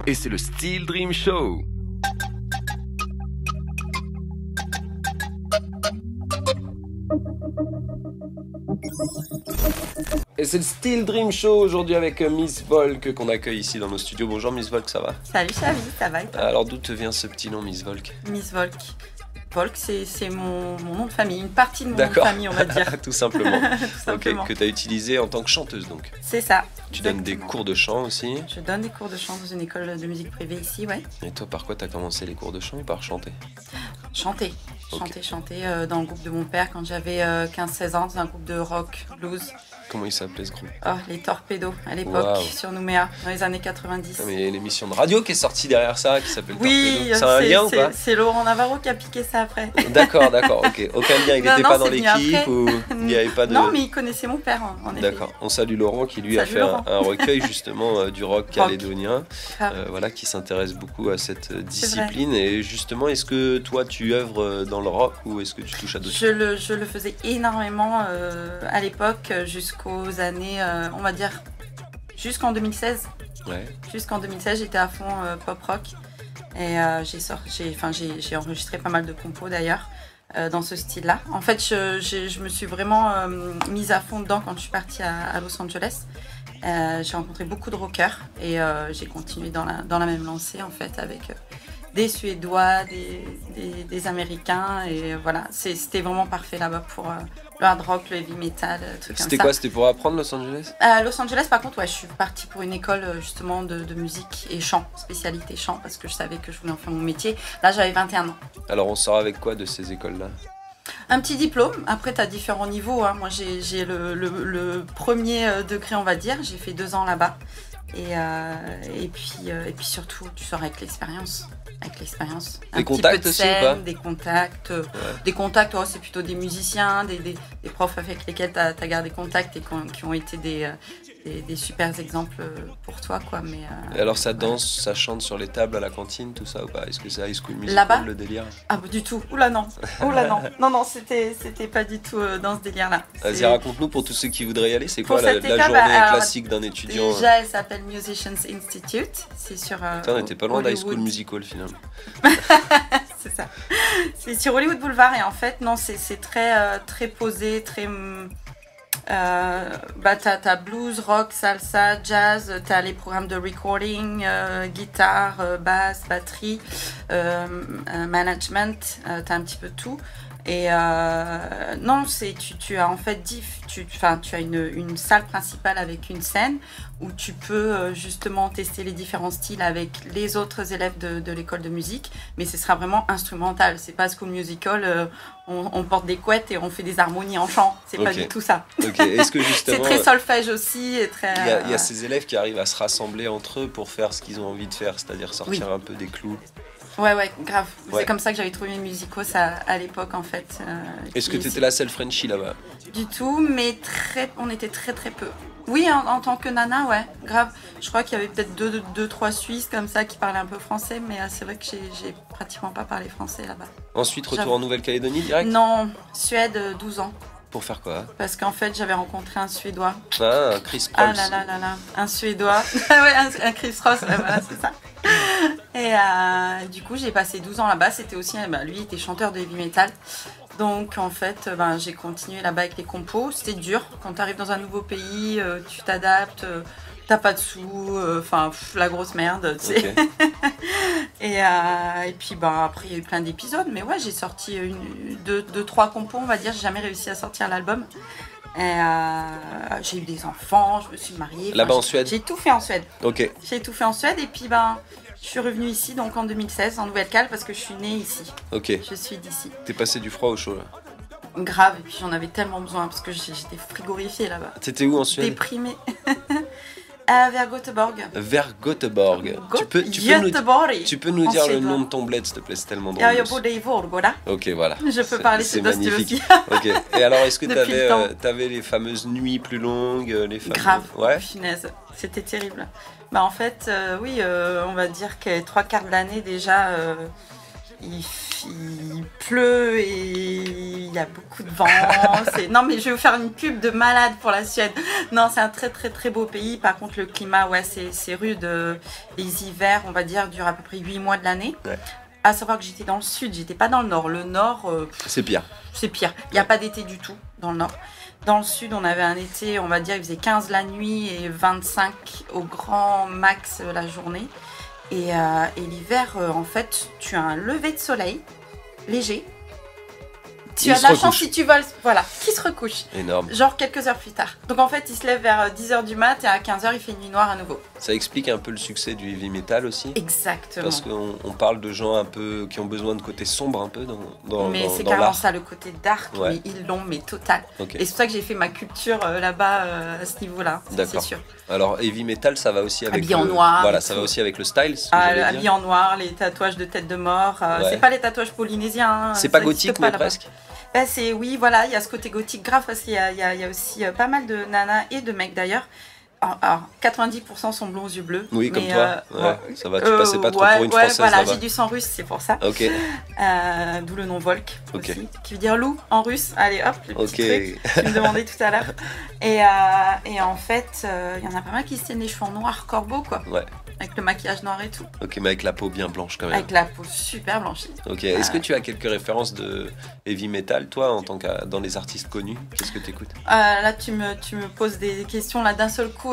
Et c'est le Steel Dream Show. Et c'est le Steel Dream Show aujourd'hui avec Miss Volk qu'on accueille ici dans nos studios. Bonjour Miss Volk, ça va? Salut Chavi, ça va et toi? Alors d'où te vient ce petit nom Miss Volk? Miss Volk. Volk, c'est mon nom de famille, une partie de mon nom de famille, on va dire. Tout simplement. Tout simplement. Ok, que tu as utilisé en tant que chanteuse donc. C'est ça. Tu donnes des cours de chant aussi? Je donne des cours de chant dans une école de musique privée ici, ouais. Et toi, par quoi tu as commencé les cours de chant ou par chanter? Chanter. Chanter dans le groupe de mon père quand j'avais 15-16 ans, dans un groupe de rock, blues. Comment il s'appelait ce groupe? Oh, les Torpedos à l'époque, sur Nouméa, dans les années 90. Ah, mais il y a une émission de radio qui est sortie derrière ça, qui s'appelle Oui, Torpedo. C'est un lien ou pas? C'est Laurent Navarro qui a piqué ça après. D'accord, ok. Aucun lien, il n'était pas dans l'équipe ou il n'y avait pas de... Non, mais il connaissait mon père, en effet. D'accord, on salue Laurent qui lui a fait un recueil justement du rock calédonien, voilà, qui s'intéresse beaucoup à cette discipline. Et justement, est-ce que toi tu œuvres dans le rock ou est-ce que tu touches à d'autres choses? Je le faisais énormément à l'époque, jusqu'aux années, on va dire, jusqu'en 2016. Ouais. Jusqu'en 2016, j'étais à fond pop rock et j'ai enregistré pas mal de compos d'ailleurs dans ce style-là. En fait, je me suis vraiment mise à fond dedans quand je suis partie à Los Angeles. J'ai rencontré beaucoup de rockers et j'ai continué dans la même lancée en fait avec des Suédois, des Américains et voilà, c'était vraiment parfait là-bas pour le hard rock, le heavy metal, trucs comme ça. C'était quoi? C'était pour apprendre Los Angeles? À Los Angeles, par contre, ouais, je suis partie pour une école justement de musique et chant, spécialité chant, parce que je savais que je voulais en faire mon métier. Là, j'avais 21 ans. Alors, on sort avec quoi de ces écoles-là? Un petit diplôme. Après, tu as différents niveaux. Hein. Moi, j'ai le premier degré, on va dire. J'ai fait 2 ans là-bas. Et puis surtout, tu sors avec l'expérience. Des contacts aussi ou pas? Des contacts, oh, c'est plutôt des musiciens, des profs avec lesquels tu as gardé contact et qui ont été des super exemples pour toi, quoi. Mais, et alors ça danse, ça chante sur les tables à la cantine, tout ça ou pas? Est-ce que c'est High School Musical là-bas, le délire? Ah bah, du tout, oula non, non, c'était pas du tout dans ce délire-là. Vas-y, raconte-nous pour tous ceux qui voudraient y aller, c'est quoi la journée classique d'un étudiant? Déjà, elle s'appelle Musicians Institute, c'est sur on était pas loin d'High School Musical finalement. C'est ça, c'est sur Hollywood Boulevard et en fait, non, c'est très posé, très... t'as blues, rock, salsa, jazz, t'as les programmes de recording, guitare, basse, batterie, management, t'as un petit peu de tout. Et non, tu as en fait tu as une salle principale avec une scène où tu peux justement tester les différents styles avec les autres élèves de l'école de musique, mais ce sera vraiment instrumental. C'est pas School Musical, on porte des couettes et on fait des harmonies en chant. C'est pas du tout ça. Est-ce que justement c'est très solfège aussi et très. Il y a ces élèves qui arrivent à se rassembler entre eux pour faire ce qu'ils ont envie de faire, c'est-à-dire sortir un peu des clous. Ouais, grave. C'est comme ça que j'avais trouvé mes musicos à l'époque, en fait. Est-ce que tu étais la seule Frenchie là-bas? Du tout, mais on était très peu. Oui, en tant que nana, ouais, grave. Je crois qu'il y avait peut-être 2-3 Suisses comme ça qui parlaient un peu français, mais c'est vrai que j'ai pratiquement pas parlé français là-bas. Ensuite, retour en Nouvelle-Calédonie direct? Non, Suède, 12 ans. Pour faire quoi? Parce qu'en fait, j'avais rencontré un Suédois. Ah, Chris Prols. Ah là, un Suédois. Ouais, un Chris Prols, voilà, c'est ça. Et du coup, j'ai passé 12 ans là-bas. C'était aussi, lui, il était chanteur de heavy metal. Donc, en fait, j'ai continué là-bas avec les compos. C'était dur. Quand tu arrives dans un nouveau pays, tu t'adaptes. T'as pas de sous, la grosse merde, tu sais. Et puis après il y a eu plein d'épisodes, mais ouais, j'ai sorti 2-3 compos, on va dire. J'ai jamais réussi à sortir l'album. J'ai eu des enfants, je me suis mariée. Là-bas en Suède? J'ai tout fait en Suède. Ok. J'ai tout fait en Suède et puis je suis revenue ici donc en 2016 en Nouvelle-Cale parce que je suis née ici. Ok. Je suis d'ici. T'es passé du froid au chaud là? Grave, et puis j'en avais tellement besoin parce que j'étais frigorifiée là-bas. T'étais où en Suède? Déprimée. Vers Göteborg. Vers Göteborg. Tu peux nous dire le nom de ton bled, s'il te plaît, c'est tellement drôle. Jag bodde i Vårgårda. Ok, voilà. Je peux parler c'est magnifique. Ok. Et alors, est-ce que t'avais les fameuses nuits plus longues, les fameuses... Grave. Ouais. Punaise, c'était terrible. En fait, oui, on va dire que 3/4 de l'année déjà, il pleut et il y a beaucoup de vent. Non, mais je vais vous faire une pub de malade pour la Suède. Non, c'est un très très très beau pays. Par contre, le climat, ouais, c'est rude. Les hivers, on va dire, durent à peu près 8 mois de l'année. Ouais. À savoir que j'étais dans le sud, j'étais pas dans le nord. Le nord... c'est pire. C'est pire. Il n'y a pas d'été du tout dans le nord. Dans le sud, on avait un été, on va dire, il faisait 15 la nuit et 25 au grand max la journée. Et l'hiver, en fait, tu as un lever de soleil léger. Tu as de la chance si tu voles, voilà, qui se recouche. Énorme. Genre quelques heures plus tard. Donc en fait, il se lève vers 10h du mat et à 15h, il fait nuit noire à nouveau. Ça explique un peu le succès du heavy metal aussi. Exactement. Parce qu'on parle de gens un peu qui ont besoin de côté sombre un peu dans mais c'est carrément ça, le côté dark, ouais. Mais ils l'ont, mais total. Okay. Et c'est pour ça que j'ai fait ma culture là-bas à ce niveau-là, c'est sûr. Alors heavy metal, ça va aussi avec habillé en noir. Voilà, ça va aussi avec le style. Habillé en noir, les tatouages de tête de mort. Ouais. C'est pas les tatouages polynésiens. C'est pas gothique, mais presque. Ben oui, voilà, il y a ce côté gothique grave parce qu'il y a aussi pas mal de nanas et de mecs d'ailleurs. Alors, 90% sont blonds aux yeux bleus. Oui, comme toi. Ouais, ça va, tu passais pas trop pour une Française. Voilà, j'ai du sang russe, c'est pour ça. Ok. D'où le nom Volk aussi, qui veut dire loup en russe. Allez, hop, le petit truc. Tu me demandais tout à l'heure. Et en fait, il y en a pas mal qui se tiennent les cheveux en noir corbeau, quoi. Ouais. Avec le maquillage noir et tout. Ok, mais avec la peau bien blanche quand même. Avec la peau super blanchie. Ok, est-ce que tu as quelques références de heavy metal, toi, en tant que dans les artistes connus? Qu'est-ce que tu écoutes? Là, tu me poses des questions là d'un seul coup.